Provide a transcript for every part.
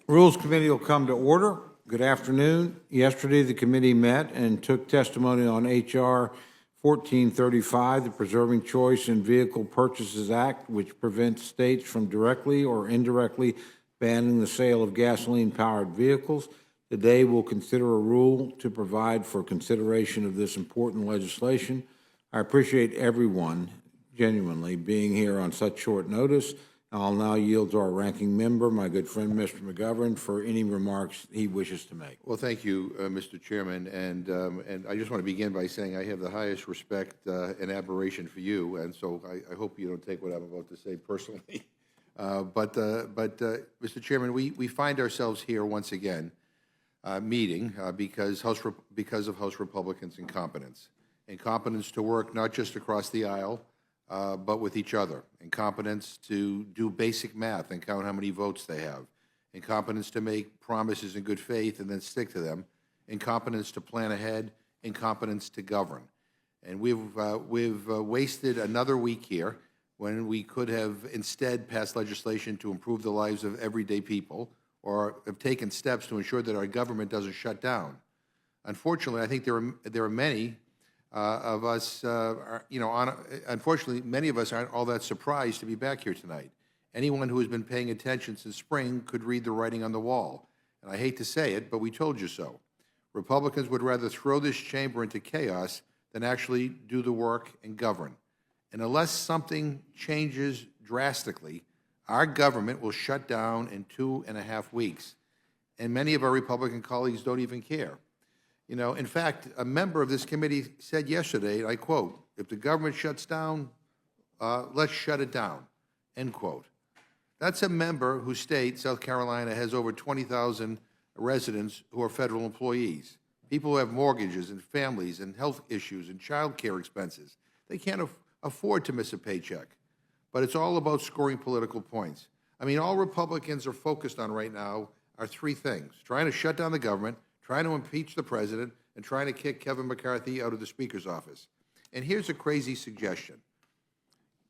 Rules Committee will come to order. Good afternoon. Yesterday, the committee met and took testimony on H.R. 1435, the Preserving Choice in Vehicle Purchases Act, which prevents states from directly or indirectly banning the sale of gasoline-powered vehicles. Today, we'll consider a rule to provide for consideration of this important legislation. I appreciate everyone genuinely being here on such short notice. I'll now yield to our ranking member, my good friend, Mr. McGovern, for any remarks he wishes to make. Well, thank you, Mr. Chairman, and I just want to begin by saying I have the highest respect and admiration for you, and so I hope you don't take what I'm about to say personally. Mr. Chairman, we find ourselves here once again meeting because of House Republicans' incompetence to work not just across the aisle, but with each other, incompetence to do basic math and count how many votes they have, incompetence to make promises in good faith and then stick to them, incompetence to plan ahead, incompetence to govern. And we've wasted another week here when we could have instead passed legislation to improve the lives of everyday people or have taken steps to ensure that our government doesn't shut down. Unfortunately, I think there are many of us, unfortunately, many of us aren't all that surprised to be back here tonight. Anyone who has been paying attention since spring could read the writing on the wall. And I hate to say it, but we told you so. Republicans would rather throw this chamber into chaos than actually do the work and govern. And unless something changes drastically, our government will shut down in 2.5 weeks. And many of our Republican colleagues don't even care. You know, in fact, a member of this committee said yesterday, I quote, "If the government shuts down, let's shut it down," end quote. That's a member whose state, South Carolina, has over 20,000 residents who are federal employees, people who have mortgages and families and health issues and child care expenses. They can't afford to miss a paycheck. But it's all about scoring political points. I mean, all Republicans are focused on right now are three things: trying to shut down the government, trying to impeach the president, and trying to kick Kevin McCarthy out of the Speaker's office. And here's a crazy suggestion.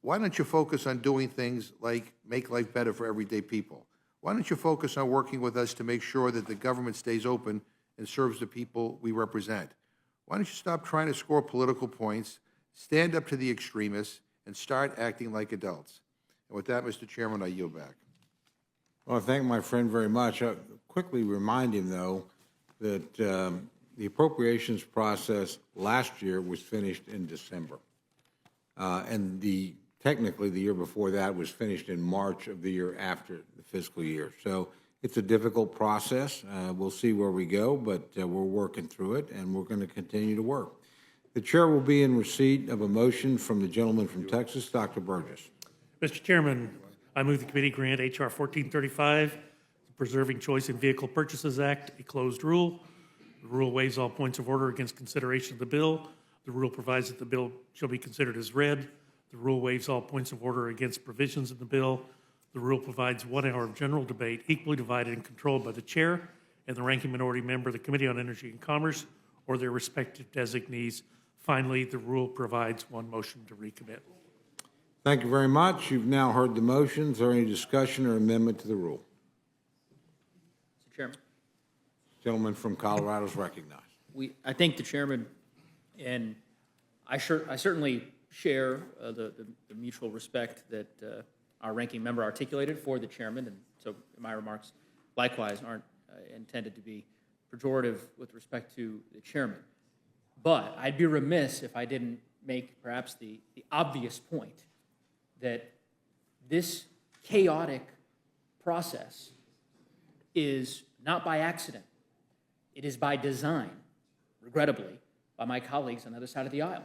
Why don't you focus on doing things like make life better for everyday people? Why don't you focus on working with us to make sure that the government stays open and serves the people we represent? Why don't you stop trying to score political points, stand up to the extremists, and start acting like adults? And with that, Mr. Chairman, I yield back. Well, I thank my friend very much. I'll quickly remind him, though, that the appropriations process last year was finished in December. And technically the year before that was finished in March of the year after the fiscal year. So it's a difficult process. We'll see where we go, but we're working through it, and we're going to continue to work. The chair will be in receipt of a motion from the gentleman from Texas, Dr. Burgess. Mr. Chairman, I move the committee grant H.R. 1435, the Preserving Choice in Vehicle Purchases Act, a closed rule. The rule waives all points of order against consideration of the bill. The rule provides that the bill shall be considered as read. The rule waives all points of order against provisions in the bill. The rule provides 1 hour of general debate, equally divided and controlled by the chair and the ranking minority member of the Committee on Energy and Commerce or their respective designees. Finally, the rule provides one motion to recommit. Thank you very much. You've now heard the motion. Is there any discussion or amendment to the rule? Mr. Chairman. Gentleman from Colorado is recognized. I thank the chairman, and I certainly share the mutual respect that our ranking member articulated for the chairman, and so my remarks likewise aren't intended to be pejorative with respect to the chairman. But I'd be remiss if I didn't make perhaps the obvious point that this chaotic process is not by accident. It is by design, regrettably, by my colleagues on the other side of the aisle.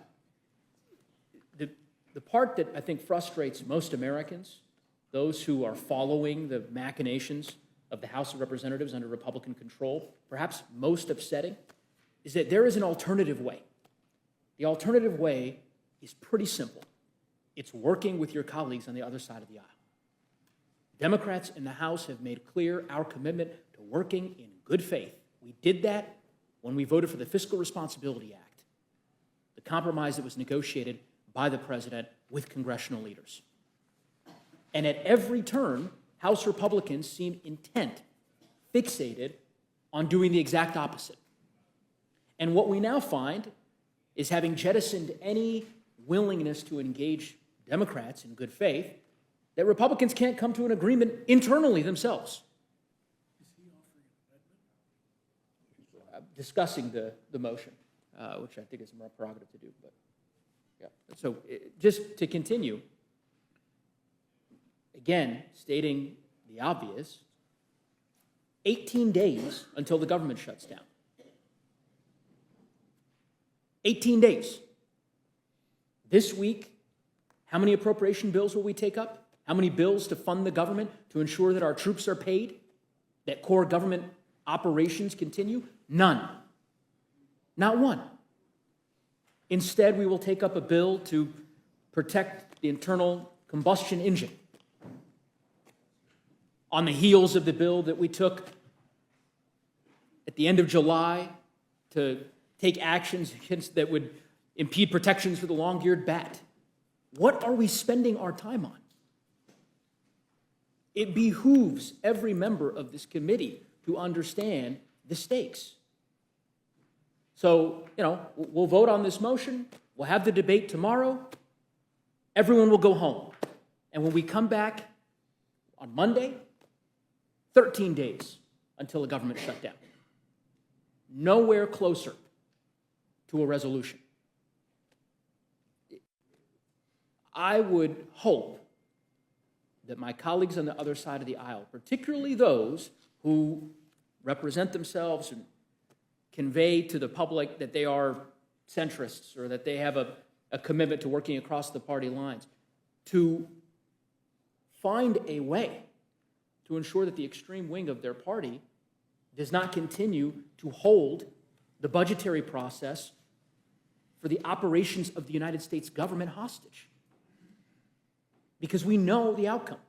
The part that I think frustrates most Americans, those who are following the machinations of the House of Representatives under Republican control, perhaps most upsetting, is that there is an alternative way. The alternative way is pretty simple. It's working with your colleagues on the other side of the aisle. Democrats in the House have made clear our commitment to working in good faith. We did that when we voted for the Fiscal Responsibility Act, the compromise that was negotiated by the president with congressional leaders. And at every turn, House Republicans seemed intent, fixated on doing the exact opposite. And what we now find is, having jettisoned any willingness to engage Democrats in good faith, that Republicans can't come to an agreement internally themselves. Discussing the motion, which I think is more prerogative to do. But yeah. So just to continue, again, stating the obvious, 18 days until the government shuts down. 18 days. This week, how many appropriation bills will we take up? How many bills to fund the government to ensure that our troops are paid, that core government operations continue? None. Not one. Instead, we will take up a bill to protect the internal combustion engine, on the heels of the bill that we took at the end of July to take actions that would impede protections for the long-eared bat. What are we spending our time on? It behooves every member of this committee to understand the stakes. So, we'll vote on this motion. We'll have the debate tomorrow. Everyone will go home. And when we come back on Monday, 13 days until the government shutdown. Nowhere closer to a resolution. I would hope that my colleagues on the other side of the aisle, particularly those who represent themselves and convey to the public that they are centrists or that they have a commitment to working across the party lines, to find a way to ensure that the extreme wing of their party does not continue to hold the budgetary process for the operations of the United States government hostage. Because we know the outcome.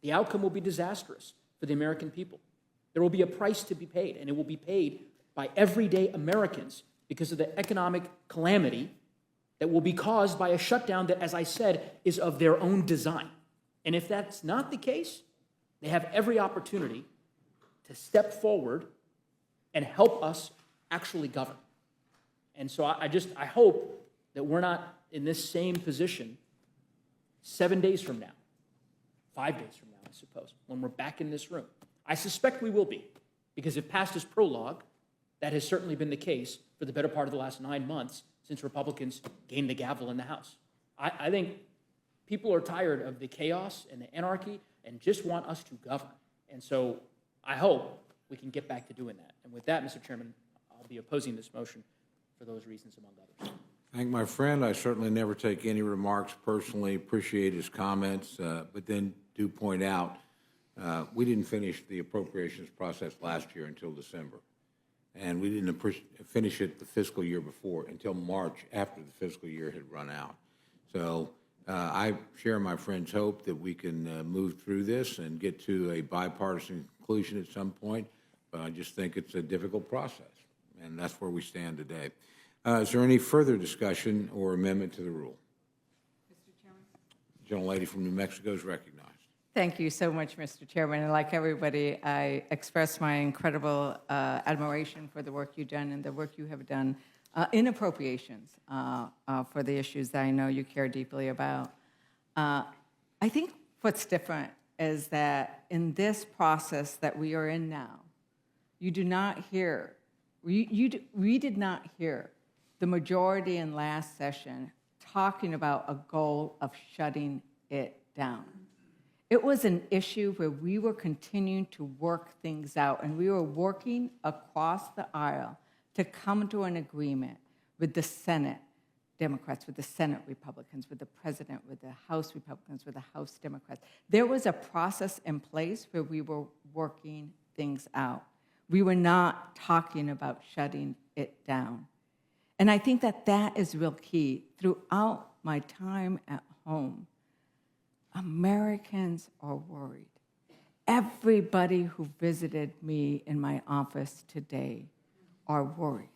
The outcome will be disastrous for the American people. There will be a price to be paid, and it will be paid by everyday Americans because of the economic calamity that will be caused by a shutdown that, as I said, is of their own design. And if that's not the case, they have every opportunity to step forward and help us actually govern. And so I hope that we're not in this same position 7 days from now, 5 days from now, I suppose, when we're back in this room. I suspect we will be, because if past is prologue, that has certainly been the case for the better part of the last 9 months since Republicans gained the gavel in the House. I think people are tired of the chaos and the anarchy and just want us to govern. And so I hope we can get back to doing that. And with that, Mr. Chairman, I'll be opposing this motion for those reasons, among others. Thank my friend. I certainly never take any remarks personally, appreciate his comments, but then do point out we didn't finish the appropriations process last year until December. And we didn't finish it the fiscal year before until March after the fiscal year had run out. So I share my friend's hope that we can move through this and get to a bipartisan conclusion at some point, but I just think it's a difficult process, and that's where we stand today. Is there any further discussion or amendment to the rule? Mr. Chairman. The gentlelady from New Mexico is recognized. Thank you so much, Mr. Chairman. And like everybody, I express my incredible admiration for the work you've done and the work you have done in appropriations for the issues that I know you care deeply about. I think what's different is that in this process that we are in now, you do not hear, we did not hear the majority in last session talking about a goal of shutting it down. It was an issue where we were continuing to work things out, and we were working across the aisle to come to an agreement with the Senate Democrats, with the Senate Republicans, with the President, with the House Republicans, with the House Democrats. There was a process in place where we were working things out. We were not talking about shutting it down. And I think that that is real key. Throughout my time at home, Americans are worried. Everybody who visited me in my office today are worried.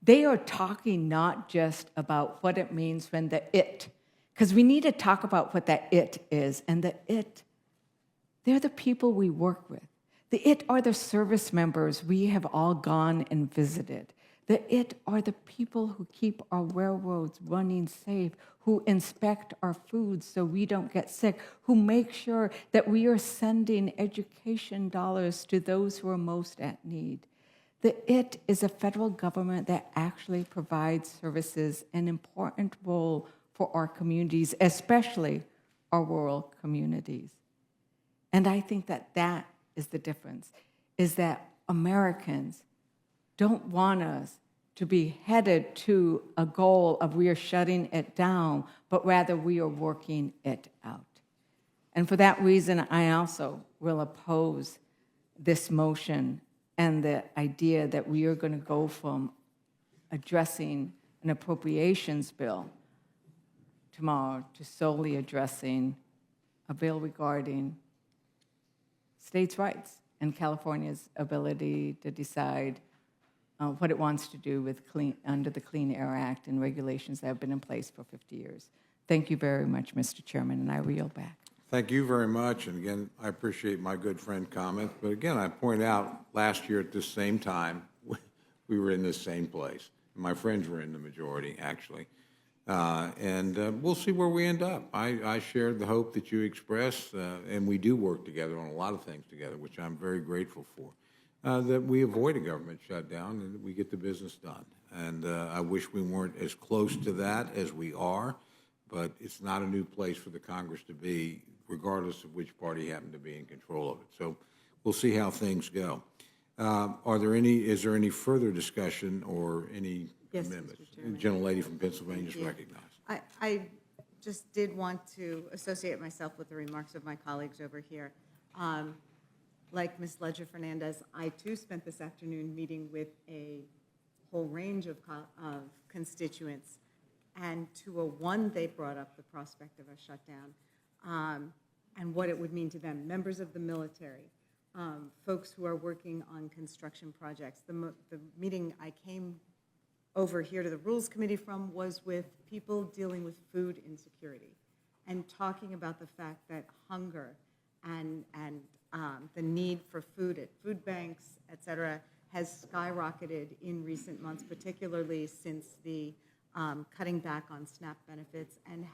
They are talking not just about what it means when the it, because we need to talk about what that it is. And the it, they're the people we work with. The it are the service members we have all gone and visited. The it are the people who keep our railroads running safe, who inspect our food so we don't get sick, who make sure that we are sending education dollars to those who are most at need. The it is a federal government that actually provides services, an important role for our communities, especially our rural communities. And I think that that is the difference, is that Americans don't want us to be headed to a goal of we are shutting it down, but rather we are working it out. And for that reason, I also will oppose this motion and the idea that we are going to go from addressing an appropriations bill tomorrow to solely addressing a bill regarding states' rights and California's ability to decide what it wants to do with under the Clean Air Act and regulations that have been in place for 50 years. Thank you very much, Mr. Chairman, and I reel back. Thank you very much, and again, I appreciate my good friend comment, but again, I point out, last year at this same time, we were in this same place. My friends were in the majority, actually, and we'll see where we end up. I shared the hope that you expressed, and we do work together on a lot of things together, which I'm very grateful for, that we avoid a government shutdown and that we get the business done. And I wish we weren't as close to that as we are, but it's not a new place for the Congress to be, regardless of which party happened to be in control of it. So we'll see how things go. Is there any further discussion or any Yes, amendments? Mr. Chairman. The gentlelady from Pennsylvania is recognized. I just did want to associate myself with the remarks of my colleagues over here. Like Ms. Ledger Fernandez, I too spent this afternoon meeting with a whole range of constituents, and to a one, they brought up the prospect of a shutdown and what it would mean to them, members of the military, folks who are working on construction projects. The meeting I came over here to the Rules Committee from was with people dealing with food insecurity and talking about the fact that hunger and the need for food at food banks, et cetera, has skyrocketed in recent months, particularly since the cutting back on SNAP benefits, and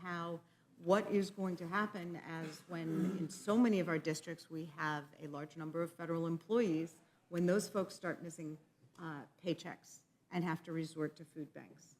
what is going to happen as when in so many of our districts we have a large number of federal employees, when those folks start missing paychecks and have to resort to food banks.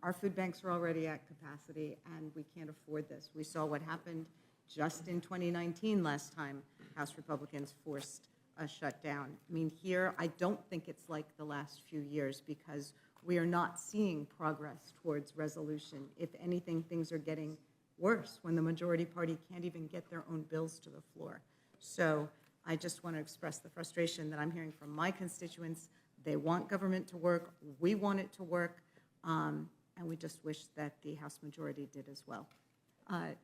Our food banks are already at capacity, and we can't afford this. We saw what happened just in 2019 last time House Republicans forced a shutdown. I mean, here, I don't think it's like the last few years because we are not seeing progress towards resolution. If anything, things are getting worse when the majority party can't even get their own bills to the floor. So I just want to express the frustration that I'm hearing from my constituents. They want government to work. We want it to work. And we just wish that the House majority did as well.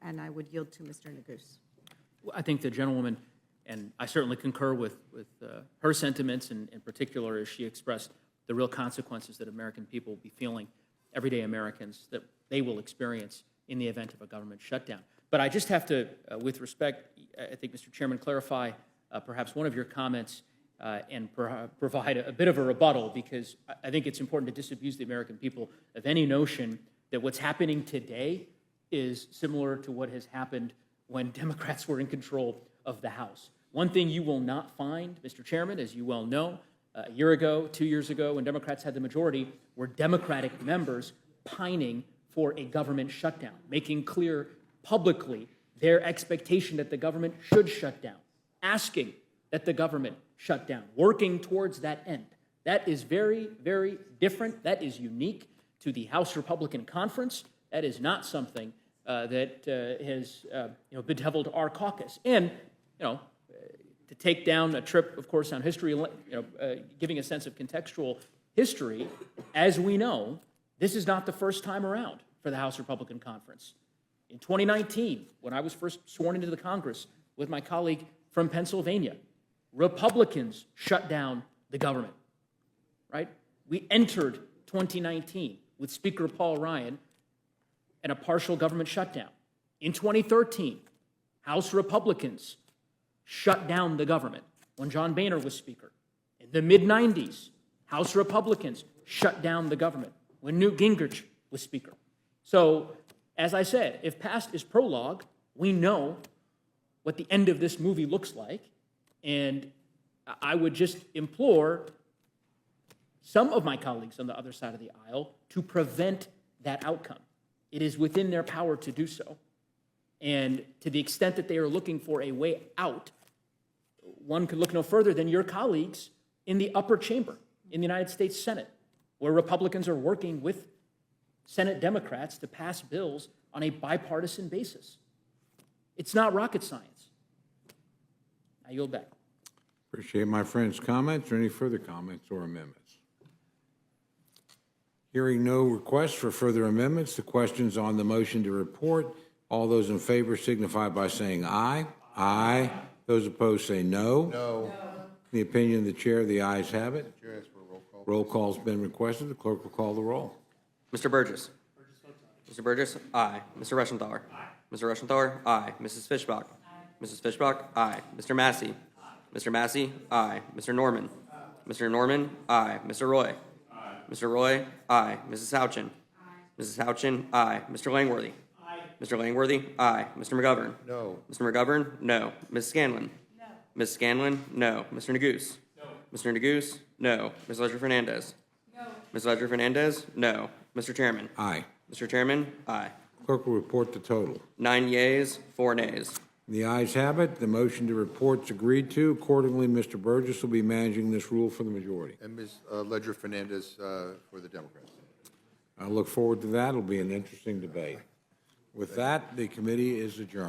And I would yield to Mr. Neguse. Well, I think the gentlewoman, and I certainly concur with her sentiments, and in particular as she expressed the real consequences that American people will be feeling, everyday Americans, that they will experience in the event of a government shutdown. But I just have to, with respect, I think, Mr. Chairman, clarify perhaps one of your comments and provide a bit of a rebuttal, because I think it's important to disabuse the American people of any notion that what's happening today is similar to what has happened when Democrats were in control of the House. One thing you will not find, Mr. Chairman, as you well know, a year ago, 2 years ago, when Democrats had the majority, were Democratic members pining for a government shutdown, making clear publicly their expectation that the government should shut down, asking that the government shut down, working towards that end. That is very, very different. That is unique to the House Republican Conference. That is not something that has bedeviled our caucus. And, to take down a trip, of course, on history, giving a sense of contextual history, as we know, this is not the first time around for the House Republican Conference. In 2019, when I was first sworn into the Congress with my colleague from Pennsylvania, Republicans shut down the government, right? We entered 2019 with Speaker Paul Ryan and a partial government shutdown. In 2013, House Republicans shut down the government. when John Boehner was Speaker. In the mid-90s, House Republicans shut down the government when Newt Gingrich was Speaker. So, as I said, if past is prologue, we know what the end of this movie looks like, and I would just implore some of my colleagues on the other side of the aisle to prevent that outcome. It is within their power to do so. And to the extent that they are looking for a way out, one could look no further than your colleagues in the upper chamber in the United States Senate, where Republicans are working with Senate Democrats to pass bills on a bipartisan basis. It's not rocket science. I yield back. Appreciate my friend's comments. Or any further comments or amendments? Hearing no requests for further amendments, the questions on the motion to report. All those in favor signify by saying aye. Aye. Those opposed say no. No. In the opinion of the chair, the ayes have it. Chair, ask for a roll call. Roll call's been requested. The clerk will call the roll. Mr. Burgess. Mr. Burgess, aye. Mr. Reschenthaler. Mr. Reschenthaler, aye. Mrs. Fishbach. Mrs. Fishbach, aye. Mr. Massey. Mr. Massey, aye. Mr. Norman. Mr. Norman, aye. Mr. Roy. Mr. Roy, aye. Mrs. Houchin. Mrs. Houchin, aye. Mr. Langworthy. Mr. Langworthy, aye. Mr. McGovern. No. Mr. McGovern, no. Ms. Scanlon. No. Ms. Scanlon, no. Mr. Neguse. No. Mr. Neguse, no. Ms. Ledger-Fernandez. No. Ms. Ledger-Fernandez, no. Mr. Chairman. Aye. Mr. Chairman, aye. Clerk will report the total. 9 yeas, 4 nays. The ayes have it. The motion to report is agreed to. Accordingly, Mr. Burgess will be managing this rule for the majority. And Ms. Ledger-Fernandez for the Democrats. I look forward to that. It'll be an interesting debate. With that, the committee is adjourned.